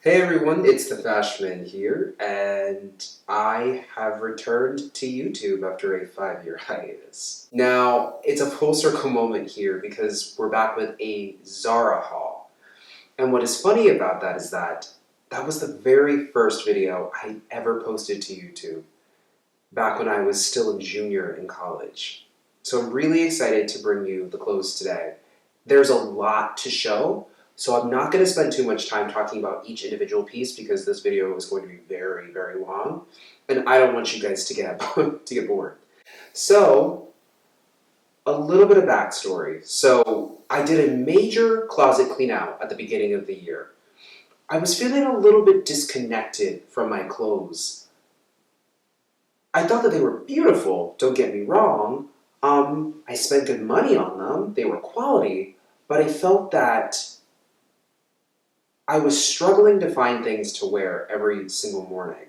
Hey everyone, it's the Fashman here, and I have returned to YouTube after a 5-year hiatus. Now, it's a full circle moment here because we're back with a Zara haul. And what is funny about that is that that was the very first video I ever posted to YouTube, back when I was still a junior in college. So I'm really excited to bring you the clothes today. There's a lot to show, so I'm not going to spend too much time talking about each individual piece because this video is going to be very, very long, and I don't want you guys to get bored. So, a little bit of backstory. So, I did a major closet clean out at the beginning of the year. I was feeling a little bit disconnected from my clothes. I thought that they were beautiful, don't get me wrong. I spent good money on them, they were quality, but I felt that I was struggling to find things to wear every single morning.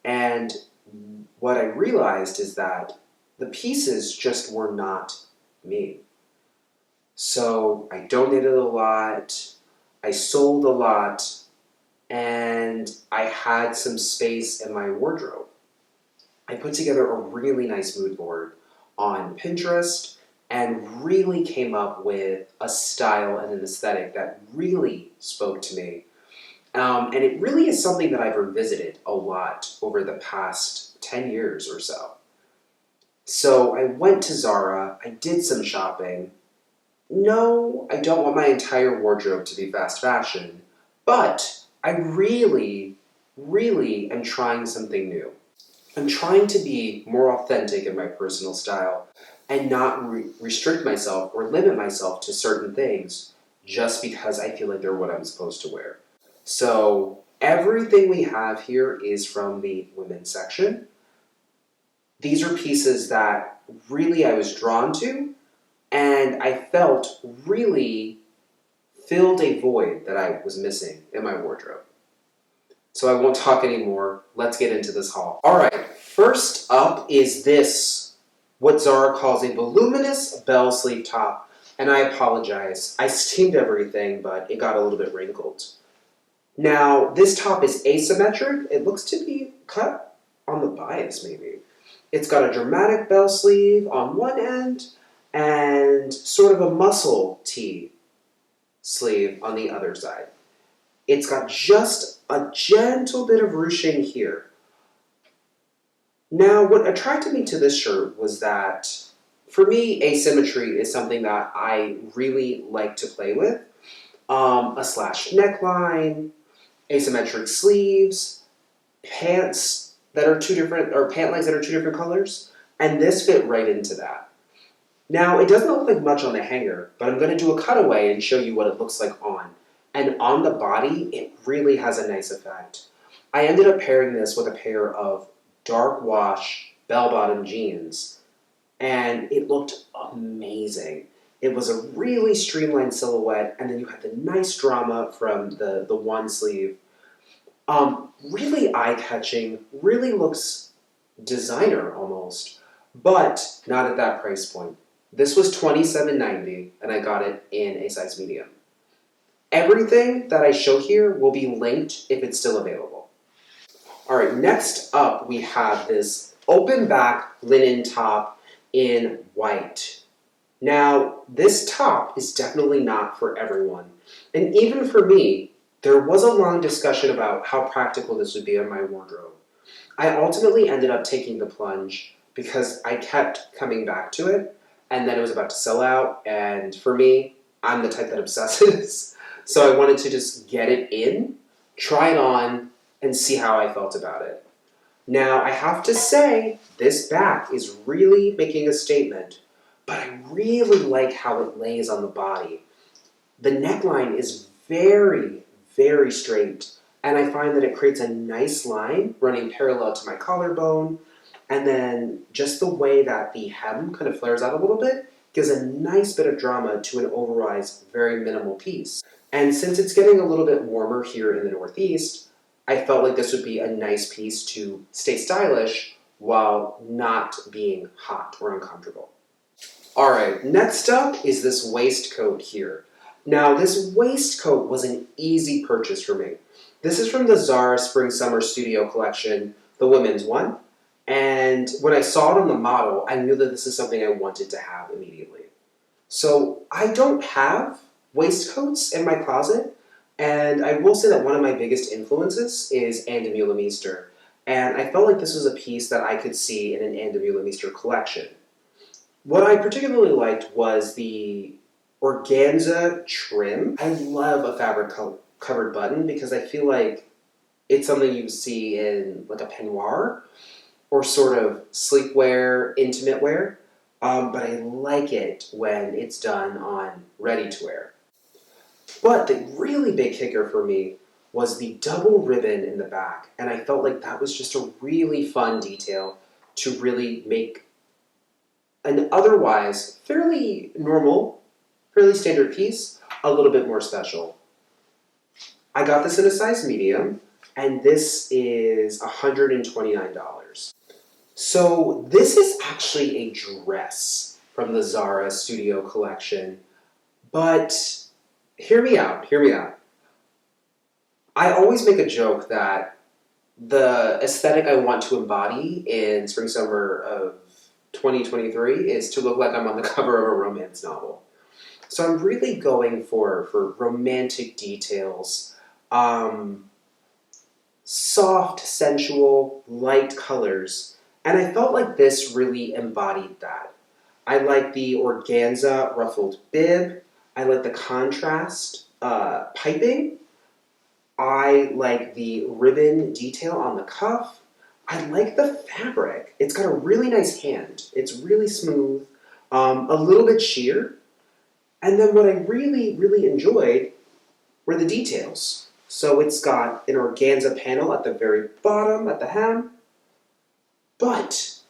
And what I realized is that the pieces just were not me. So I donated a lot, I sold a lot, and I had some space in my wardrobe. I put together a really nice mood board on Pinterest and really came up with a style and an aesthetic that really spoke to me. And it really is something that I've revisited a lot over the past 10 years or so. So I went to Zara, I did some shopping. No, I don't want my entire wardrobe to be fast fashion, but I really, really am trying something new. I'm trying to be more authentic in my personal style and not restrict myself or limit myself to certain things just because I feel like they're what I'm supposed to wear. So everything we have here is from the women's section. These are pieces that really I was drawn to and I felt really filled a void that I was missing in my wardrobe. So I won't talk anymore. Let's get into this haul. Alright, first up is this, what Zara calls a voluminous bell sleeve top. And I apologize, I steamed everything, but it got a little bit wrinkled. Now, this top is asymmetric. It looks to be cut on the bias, maybe. It's got a dramatic bell sleeve on one end and sort of a muscle tee sleeve on the other side. It's got just a gentle bit of ruching here. Now, what attracted me to this shirt was that, for me, asymmetry is something that I really like to play with. A slashed neckline, asymmetric sleeves, pants that are pant legs that are two different colors, and this fit right into that. Now, it doesn't look like much on the hanger, but I'm going to do a cutaway and show you what it looks like on. And on the body, it really has a nice effect. I ended up pairing this with a pair of dark wash bell-bottom jeans, and it looked amazing. It was a really streamlined silhouette, and then you had the nice drama from the one sleeve. Really eye-catching, really looks designer almost, but not at that price point. This was $27.90, and I got it in a size medium. Everything that I show here will be linked if it's still available. Alright, next up we have this open back linen top in white. Now, this top is definitely not for everyone. And even for me, there was a long discussion about how practical this would be in my wardrobe. I ultimately ended up taking the plunge because I kept coming back to it, and then it was about to sell out, and for me, I'm the type that obsesses. So I wanted to just get it in, try it on, and see how I felt about it. Now, I have to say, this back is really making a statement, but I really like how it lays on the body. The neckline is very, very straight, and I find that it creates a nice line running parallel to my collarbone, and then just the way that the hem kind of flares out a little bit gives a nice bit of drama to an otherwise very minimal piece. And since it's getting a little bit warmer here in the Northeast, I felt like this would be a nice piece to stay stylish while not being hot or uncomfortable. Alright, next up is this waistcoat here. Now, this waistcoat was an easy purchase for me. This is from the Zara Spring Summer Studio collection, the women's one. And when I saw it on the model, I knew that this is something I wanted to have immediately. So I don't have waistcoats in my closet, and I will say that one of my biggest influences is Ann Demeulemeester. And I felt like this was a piece that I could see in an Ann Demeulemeester collection. What I particularly liked was the organza trim. I love a fabric covered button because I feel like it's something you see in like a peignoir or sort of sleepwear, intimate wear. But I like it when it's done on ready to wear. But the really big kicker for me was the double ribbon in the back, and I felt like that was just a really fun detail to really make an otherwise fairly normal, fairly standard piece a little bit more special. I got this in a size medium, and this is $129. So this is actually a dress from the Zara Studio collection, but hear me out, hear me out. I always make a joke that the aesthetic I want to embody in spring summer of 2023 is to look like I'm on the cover of a romance novel. So I'm really going for romantic details, soft, sensual, light colors, and I felt like this really embodied that. I like the organza ruffled bib. I like the contrast piping. I like the ribbon detail on the cuff. I like the fabric. It's got a really nice hand. It's really smooth, a little bit sheer. And then what I really, really enjoyed were the details. So it's got an organza panel at the very bottom, at the hem, but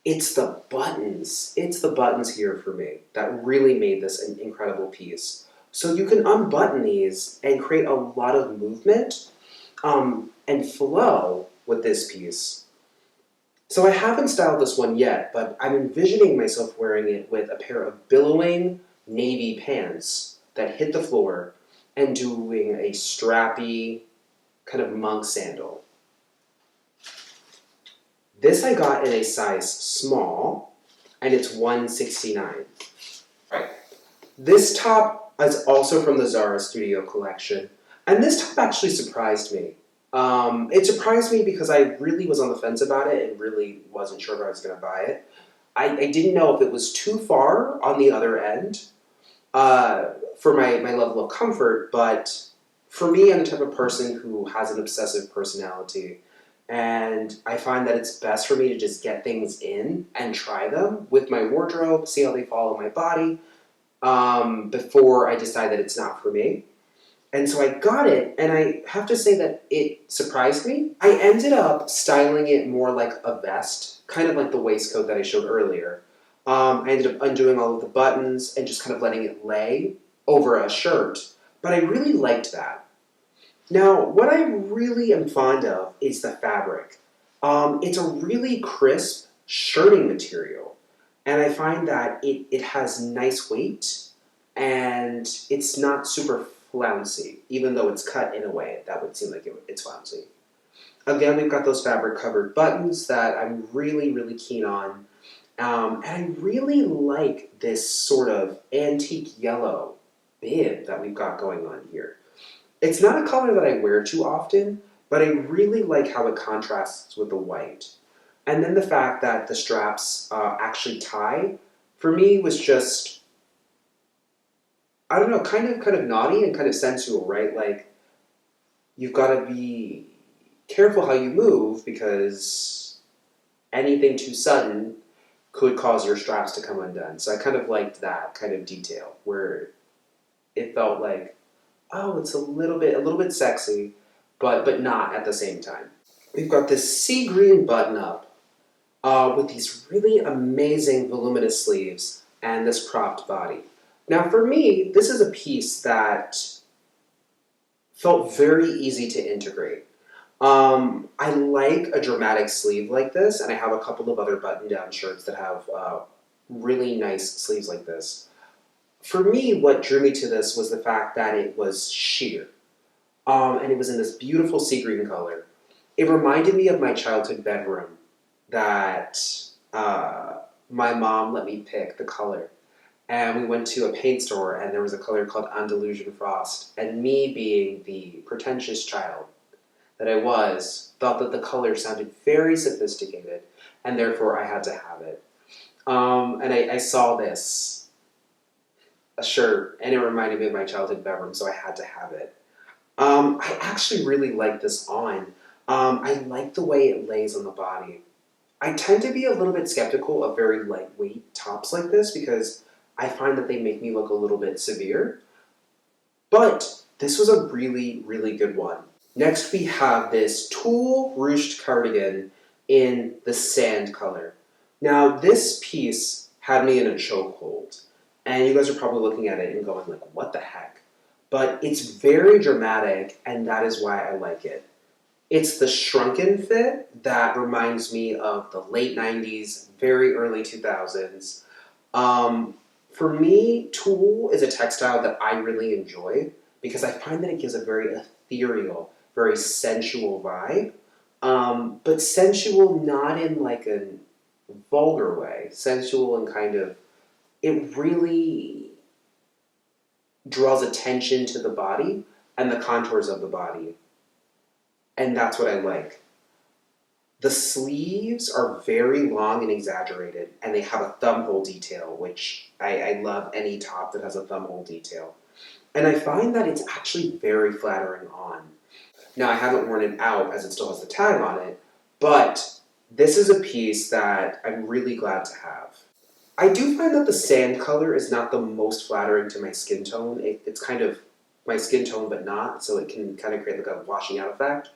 it's the buttons. It's the buttons here for me that really made this an incredible piece. So you can unbutton these and create a lot of movement and flow with this piece. So I haven't styled this one yet, but I'm envisioning myself wearing it with a pair of billowing navy pants that hit the floor and doing a strappy kind of monk sandal. This I got in a size small, and it's $169. Right. This top is also from the Zara Studio collection, and this top actually surprised me. It surprised me because I really was on the fence about it and really wasn't sure if I was going to buy it. I didn't know if it was too far on the other end for my level of comfort, but for me, I'm the type of person who has an obsessive personality, and I find that it's best for me to just get things in and try them with my wardrobe, see how they follow my body, before I decide that it's not for me. And so I got it, and I have to say that it surprised me. I ended up styling it more like a vest, kind of like the waistcoat that I showed earlier. I ended up undoing all of the buttons and just kind of letting it lay over a shirt, but I really liked that. Now, what I really am fond of is the fabric. It's a really crisp shirting material, and I find that it has nice weight, and it's not super flouncy, even though it's cut in a way that would seem like it's flouncy. Again, we've got those fabric-covered buttons that I'm really, really keen on, and I really like this sort of antique yellow bib that we've got going on here. It's not a color that I wear too often, but I really like how it contrasts with the white. And then the fact that the straps actually tie, for me, was just, I don't know, kind of naughty and kind of sensual, right? Like, you've got to be careful how you move because anything too sudden could cause your straps to come undone. So I kind of liked that kind of detail where it felt like, oh, it's a little bit sexy, but not at the same time. We've got this sea green button up with these really amazing voluminous sleeves and this cropped body. Now for me, this is a piece that felt very easy to integrate. I like a dramatic sleeve like this, and I have a couple of other button-down shirts that have really nice sleeves like this. For me, what drew me to this was the fact that it was sheer. And it was in this beautiful sea green color. It reminded me of my childhood bedroom that uh, my mom let me pick the color. And we went to a paint store, and there was a color called Andalusian Frost. And me, being the pretentious child that I was, thought that the color sounded very sophisticated, and therefore I had to have it. And I saw this, a shirt, and it reminded me of my childhood bedroom, so I had to have it. I actually really like this on. I like the way it lays on the body. I tend to be a little bit skeptical of very lightweight tops like this because I find that they make me look a little bit severe. But this was a really, really good one. Next we have this tulle ruched cardigan in the sand color. Now this piece had me in a chokehold. And you guys are probably looking at it and going like, what the heck? But it's very dramatic, and that is why I like it. It's the shrunken fit that reminds me of the late 90s, very early 2000s. For me, tulle is a textile that I really enjoy because I find that it gives a very ethereal, very sensual vibe. But sensual not in like a vulgar way. Sensual and kind of, it really draws attention to the body and the contours of the body. And that's what I like. The sleeves are very long and exaggerated, and they have a thumbhole detail, which I love any top that has a thumbhole detail. And I find that it's actually very flattering on. Now, I haven't worn it out as it still has the tag on it, but this is a piece that I'm really glad to have. I do find that the sand color is not the most flattering to my skin tone. It's kind of my skin tone, but not, so it can kind of create like a washing out effect.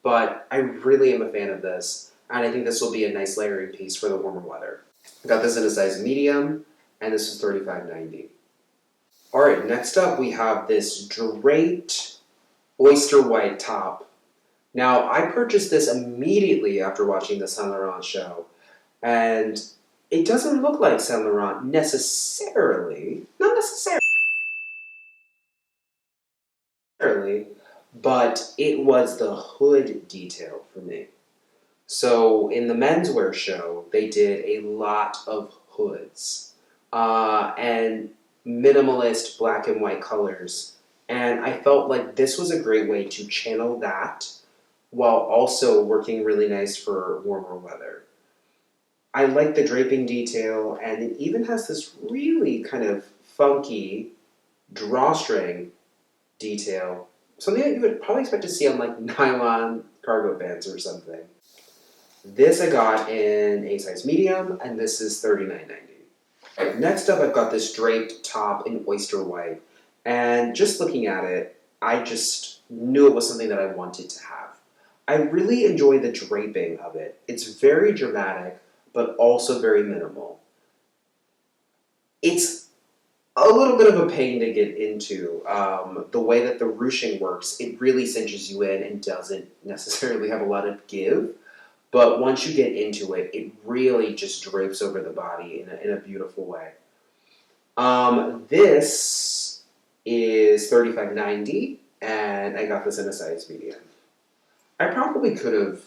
But I really am a fan of this, and I think this will be a nice layering piece for the warmer weather. I got this in a size medium, and this is $35.90. Alright, next up we have this draped Oyster white top. Now, I purchased this immediately after watching the Saint Laurent show, and it doesn't look like Saint Laurent necessarily, not necessarily, but it was the hood detail for me. So in the menswear show, they did a lot of hoods and minimalist black and white colors. And I felt like this was a great way to channel that while also working really nice for warmer weather. I like the draping detail, and it even has this really kind of funky drawstring detail. Something that you would probably expect to see on like nylon cargo pants or something. This I got in a size medium, and this is $39.90. Right, next up, I've got this draped top in Oyster white, and just looking at it, I just knew it was something that I wanted to have. I really enjoy the draping of it. It's very dramatic, but also very minimal. It's a little bit of a pain to get into. The way that the ruching works, it really cinches you in and doesn't necessarily have a lot of give. But once you get into it, it really just drapes over the body in a beautiful way. This is $35.90, and I got this in a size medium. I probably could have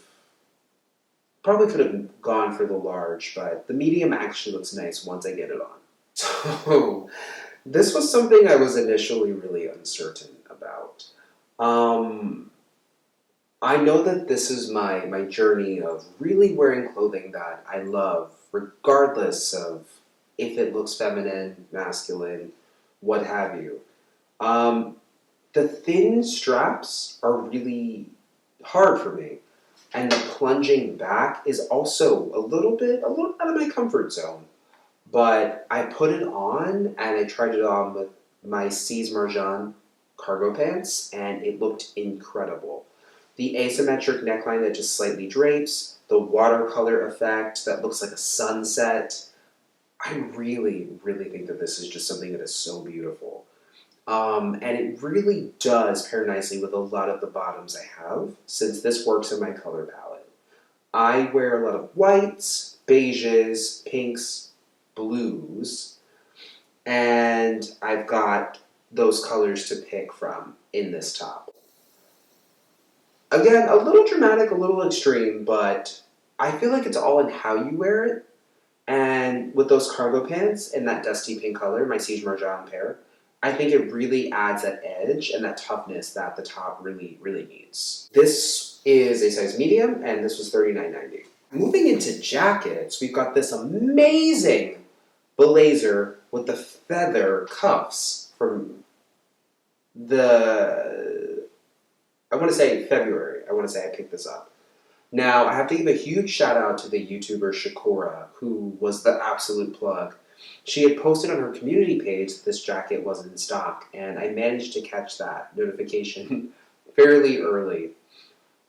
gone for the large, but the medium actually looks nice once I get it on. So this was something I was initially really uncertain about. I know that this is my journey of really wearing clothing that I love, regardless of if it looks feminine, masculine, what have you. Um, the thin straps are really hard for me, and the plunging back is also a little out of my comfort zone. But I put it on, and I tried it on with my C's Marjan cargo pants, and it looked incredible. The asymmetric neckline that just slightly drapes, the watercolor effect that looks like a sunset. I really, really think that this is just something that is so beautiful. And it really does pair nicely with a lot of the bottoms I have, since this works in my color palette. I wear a lot of whites, beiges, pinks, blues, And I've got those colors to pick from in this top. Again, a little dramatic, a little extreme, but I feel like it's all in how you wear it. And with those cargo pants in that dusty pink color, my Siege Marjan pair, I think it really adds that edge and that toughness that the top really, really needs. This is a size medium, and this was $39.90. Moving into jackets, we've got this amazing blazer with the feather cuffs from I want to say February. I want to say I picked this up. Now, I have to give a huge shout out to the YouTuber Shakura, who was the absolute plug. She had posted on her community page that this jacket was in stock, and I managed to catch that notification fairly early.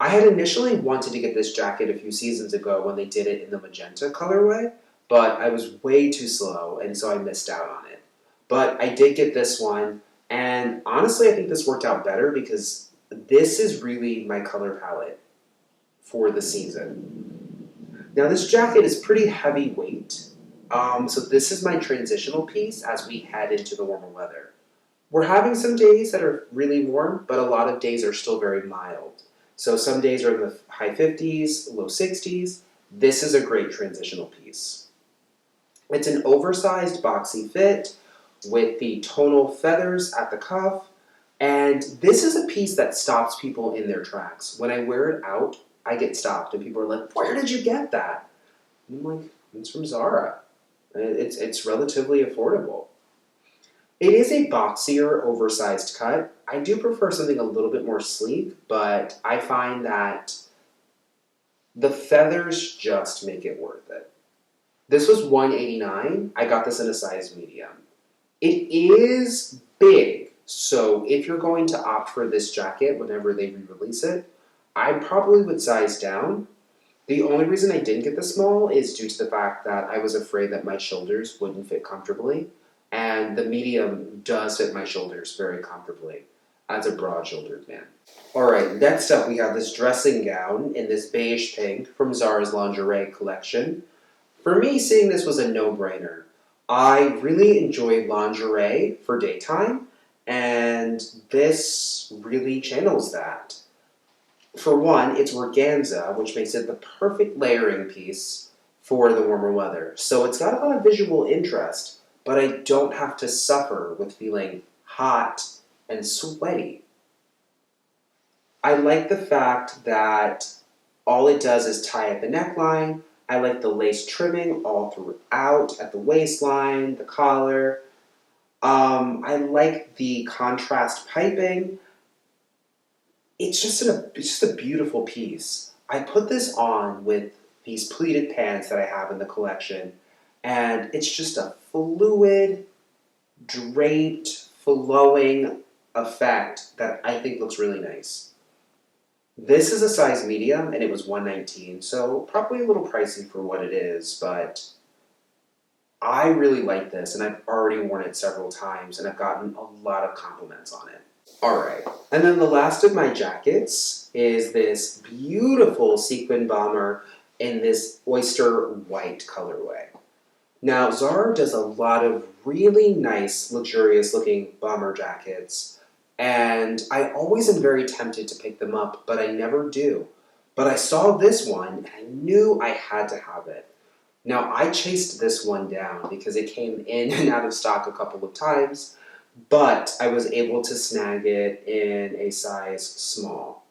I had initially wanted to get this jacket a few seasons ago when they did it in the magenta colorway, but I was way too slow, and so I missed out on it. But I did get this one, and honestly, I think this worked out better because this is really my color palette for the season. Now, this jacket is pretty heavyweight, so this is my transitional piece as we head into the warmer weather. We're having some days that are really warm, but a lot of days are still very mild. So some days are in the high 50s, low 60s. This is a great transitional piece. It's an oversized boxy fit with the tonal feathers at the cuff, and this is a piece that stops people in their tracks. When I wear it out, I get stopped, and people are like, "Where did you get that?" And I'm like, "It's from Zara. It's relatively affordable." It is a boxier, oversized cut. I do prefer something a little bit more sleek, but I find that the feathers just make it worth it. This was $189. I got this in a size medium. It is big, so if you're going to opt for this jacket whenever they re-release it, I probably would size down. The only reason I didn't get the small is due to the fact that I was afraid that my shoulders wouldn't fit comfortably, and the medium does fit my shoulders very comfortably as a broad-shouldered man. Alright, next up we have this dressing gown in this beige pink from Zara's lingerie collection. For me, seeing this was a no-brainer. I really enjoy lingerie for daytime, and this really channels that. For one, it's organza, which makes it the perfect layering piece for the warmer weather. So it's got a lot of visual interest, but I don't have to suffer with feeling hot and sweaty. I like the fact that all it does is tie at the neckline. I like the lace trimming all throughout, at the waistline, the collar. I like the contrast piping. It's just a beautiful piece. I put this on with these pleated pants that I have in the collection, and it's just a fluid, draped, flowing effect that I think looks really nice. This is a size medium, and it was $119, so probably a little pricey for what it is, but I really like this, and I've already worn it several times, and I've gotten a lot of compliments on it. Alright, and then the last of my jackets is this beautiful sequin bomber in this oyster white colorway. Now, Zara does a lot of really nice, luxurious looking bomber jackets, and I always am very tempted to pick them up, but I never do. But I saw this one, and I knew I had to have it. Now, I chased this one down because it came in and out of stock a couple of times, but I was able to snag it in a size small.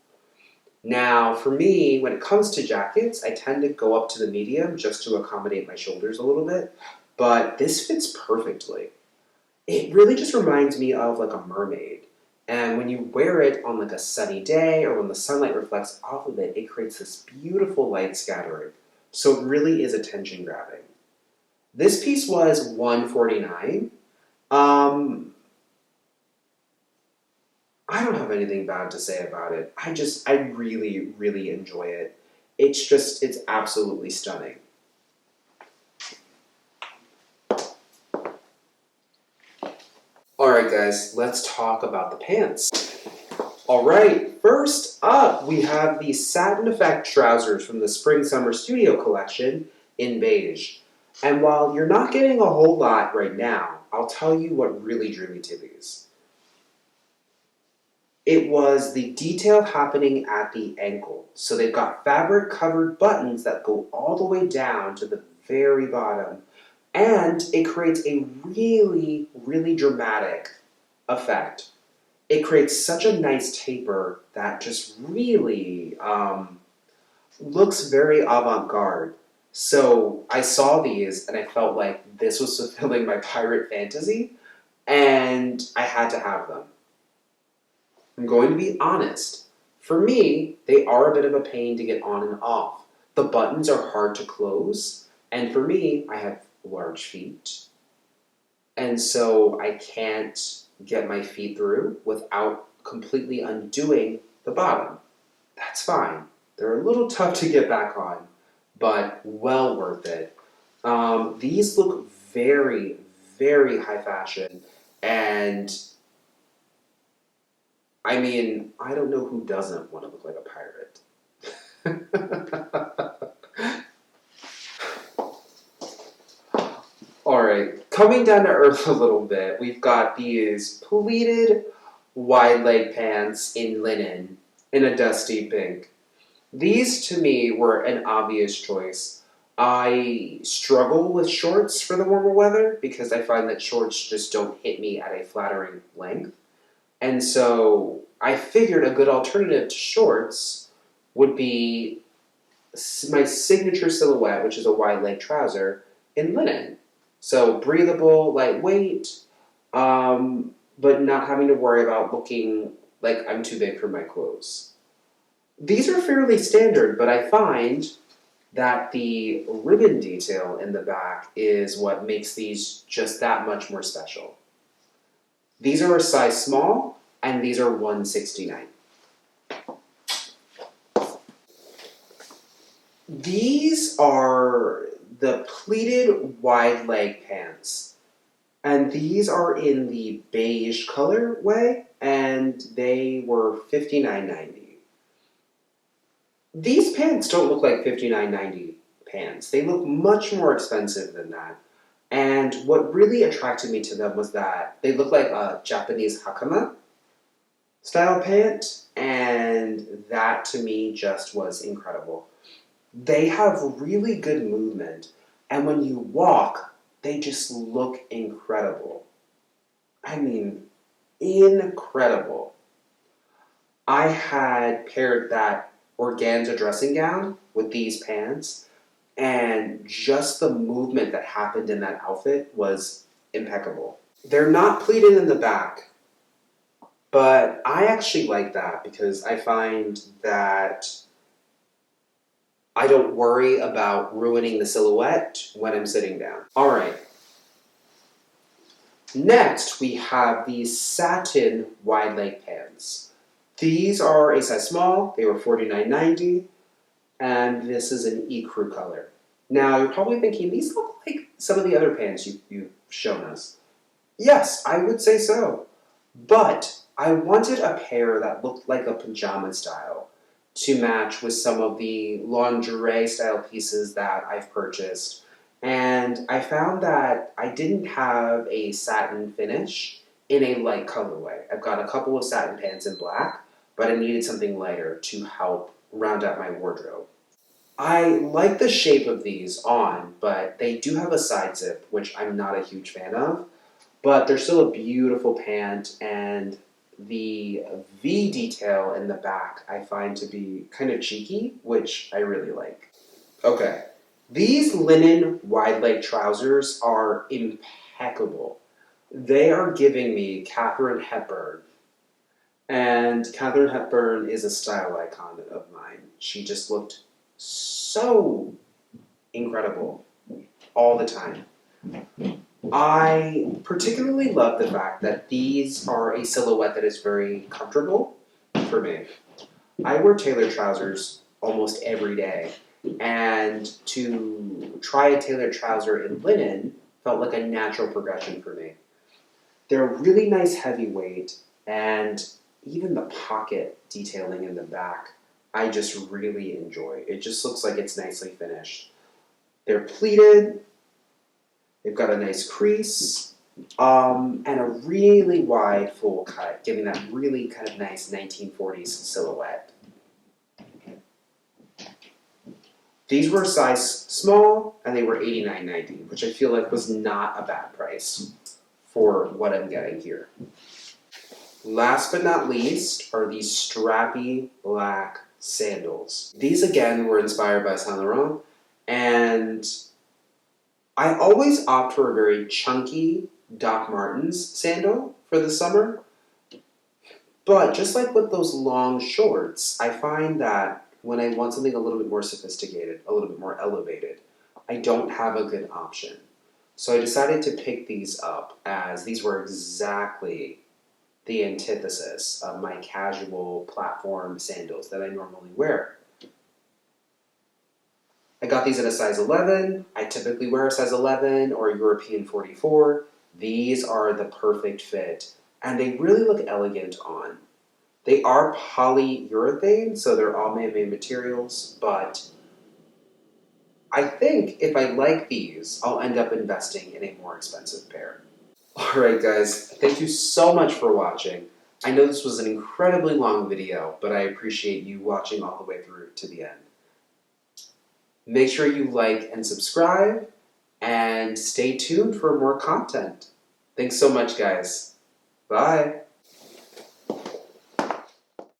Now, for me, when it comes to jackets, I tend to go up to the medium just to accommodate my shoulders a little bit, but this fits perfectly. It really just reminds me of like a mermaid, and when you wear it on like a sunny day or when the sunlight reflects off of it, it creates this beautiful light scattering, so it really is attention grabbing. This piece was $149. I don't have anything bad to say about it. I really, really enjoy it. It's absolutely stunning. Alright guys, let's talk about the pants. Alright, first up we have the Satin Effect trousers from the Spring Summer Studio collection in beige. And while you're not getting a whole lot right now, I'll tell you what really drew me to these. It was the detail happening at the ankle. So they've got fabric covered buttons that go all the way down to the very bottom. And it creates a really, really dramatic effect. It creates such a nice taper that just really looks very avant-garde. So I saw these and I felt like this was fulfilling my pirate fantasy, and I had to have them. I'm going to be honest. For me, they are a bit of a pain to get on and off. The buttons are hard to close, and for me, I have large feet, and so I can't get my feet through without completely undoing the bottom. That's fine. They're a little tough to get back on, but well worth it. These look very, very high fashion, and I mean, I don't know who doesn't want to look like a pirate. Alright, coming down to earth a little bit, we've got these pleated wide leg pants in linen in a dusty pink. These, to me, were an obvious choice. I struggle with shorts for the warmer weather because I find that shorts just don't hit me at a flattering length. And so I figured a good alternative to shorts would be my signature silhouette, which is a wide leg trouser, in linen. So breathable, lightweight, but not having to worry about looking like I'm too big for my clothes. These are fairly standard, but I find that the ribbon detail in the back is what makes these just that much more special. These are a size small, and these are $169. These are the pleated wide leg pants, and these are in the beige colorway, and they were $59.90. These pants don't look like $59.90 pants. They look much more expensive than that. And what really attracted me to them was that they look like a Japanese hakama style pant, and that to me just was incredible. They have really good movement, and when you walk, they just look incredible. I mean, incredible. I had paired that organza dressing gown with these pants, and just the movement that happened in that outfit was impeccable. They're not pleated in the back, but I actually like that because I find that I don't worry about ruining the silhouette when I'm sitting down. Alright. Next, we have these satin wide leg pants. These are a size small. They were $49.90, and this is an ecru color. Now, you're probably thinking, these look like some of the other pants you've shown us. Yes, I would say so. But I wanted a pair that looked like a pajama style to match with some of the lingerie style pieces that I've purchased. And I found that I didn't have a satin finish in a light colorway. I've got a couple of satin pants in black, but I needed something lighter to help round out my wardrobe. I like the shape of these on, but they do have a side zip, which I'm not a huge fan of. But they're still a beautiful pant, and the V detail in the back I find to be kind of cheeky, which I really like. Okay, these linen wide leg trousers are impeccable. They are giving me Katharine Hepburn. And Katharine Hepburn is a style icon of mine. She just looked so incredible all the time. I particularly love the fact that these are a silhouette that is very comfortable for me. I wear tailored trousers almost every day, and to try a tailored trouser in linen felt like a natural progression for me. They're really nice heavyweight, and even the pocket detailing in the back, I just really enjoy. It just looks like it's nicely finished. They're pleated. They've got a nice crease. And a really wide full cut, giving that really kind of nice 1940s silhouette. These were size small, and they were $89.90, which I feel like was not a bad price for what I'm getting here. Last but not least are these strappy black sandals. These again were inspired by Saint Laurent, and I always opt for a very chunky Doc Martens sandal for the summer. But just like with those long shorts, I find that when I want something a little bit more sophisticated, a little bit more elevated, I don't have a good option. So I decided to pick these up, as these were exactly the antithesis of my casual platform sandals that I normally wear. I got these in a size 11. I typically wear a size 11 or a European 44. These are the perfect fit, and they really look elegant on. They are polyurethane, so they're all man-made materials, but I think if I like these, I'll end up investing in a more expensive pair. Alright guys, thank you so much for watching. I know this was an incredibly long video, but I appreciate you watching all the way through to the end. Make sure you like and subscribe, and stay tuned for more content. Thanks so much, guys. Bye.